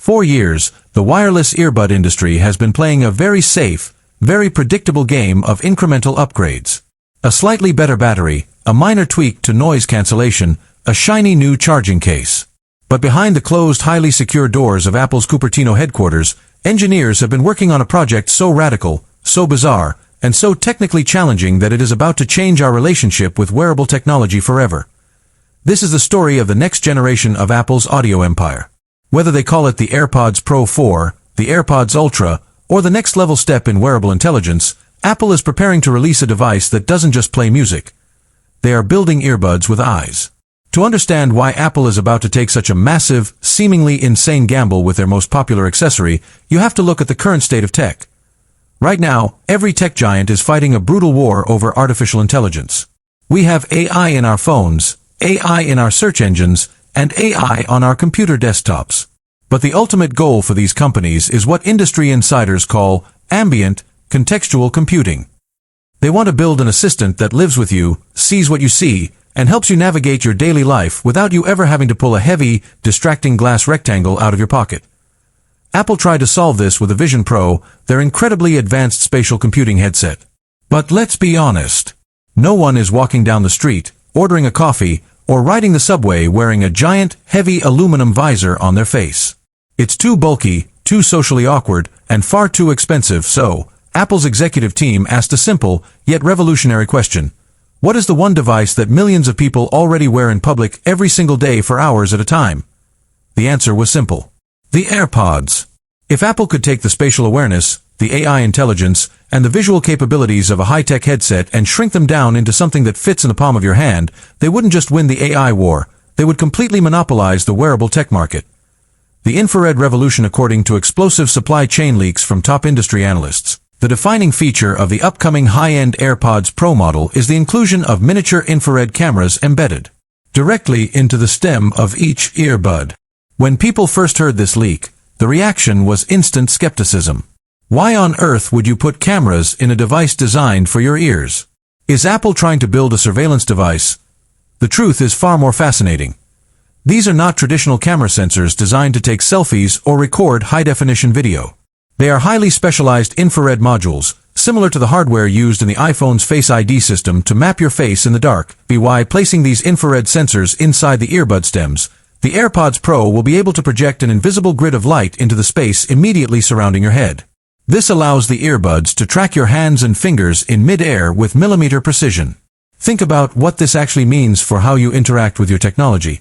For years, the wireless earbud industry has been playing a very safe, very predictable game of incremental upgrades. A slightly better battery, a minor tweak to noise cancellation, a shiny new charging case. But behind the closed, highly secure doors of Apple's Cupertino headquarters, engineers have been working on a project so radical, so bizarre, and so technically challenging that it is about to change our relationship with wearable technology forever. This is the story of the next generation of Apple's audio empire. Whether they call it the AirPods Pro 4, the AirPods Ultra, or the next level step in wearable intelligence, Apple is preparing to release a device that doesn't just play music. They are building earbuds with eyes. To understand why Apple is about to take such a massive, seemingly insane gamble with their most popular accessory, you have to look at the current state of tech. Right now, every tech giant is fighting a brutal war over artificial intelligence. We have AI in our phones, AI in our search engines, and AI on our computer desktops. But the ultimate goal for these companies is what industry insiders call ambient, contextual computing. They want to build an assistant that lives with you, sees what you see, and helps you navigate your daily life without you ever having to pull a heavy, distracting glass rectangle out of your pocket. Apple tried to solve this with the Vision Pro, their incredibly advanced spatial computing headset. But let's be honest. No one is walking down the street, ordering a coffee, or riding the subway wearing a giant, heavy aluminum visor on their face. It's too bulky, too socially awkward, and far too expensive, so Apple's executive team asked a simple, yet revolutionary question. What is the one device that millions of people already wear in public every single day for hours at a time? The answer was simple. The AirPods. If Apple could take the spatial awareness, the AI intelligence, and the visual capabilities of a high-tech headset and shrink them down into something that fits in the palm of your hand, they wouldn't just win the AI war, they would completely monopolize the wearable tech market. The infrared revolution, according to explosive supply chain leaks from top industry analysts. The defining feature of the upcoming high-end AirPods Pro model is the inclusion of miniature infrared cameras embedded directly into the stem of each earbud. When people first heard this leak, the reaction was instant skepticism. Why on earth would you put cameras in a device designed for your ears? Is Apple trying to build a surveillance device? The truth is far more fascinating. These are not traditional camera sensors designed to take selfies or record high-definition video. They are highly specialized infrared modules, similar to the hardware used in the iPhone's Face ID system to map your face in the dark. By placing these infrared sensors inside the earbud stems, the AirPods Pro will be able to project an invisible grid of light into the space immediately surrounding your head. This allows the earbuds to track your hands and fingers in mid-air with millimeter precision. Think about what this actually means for how you interact with your technology.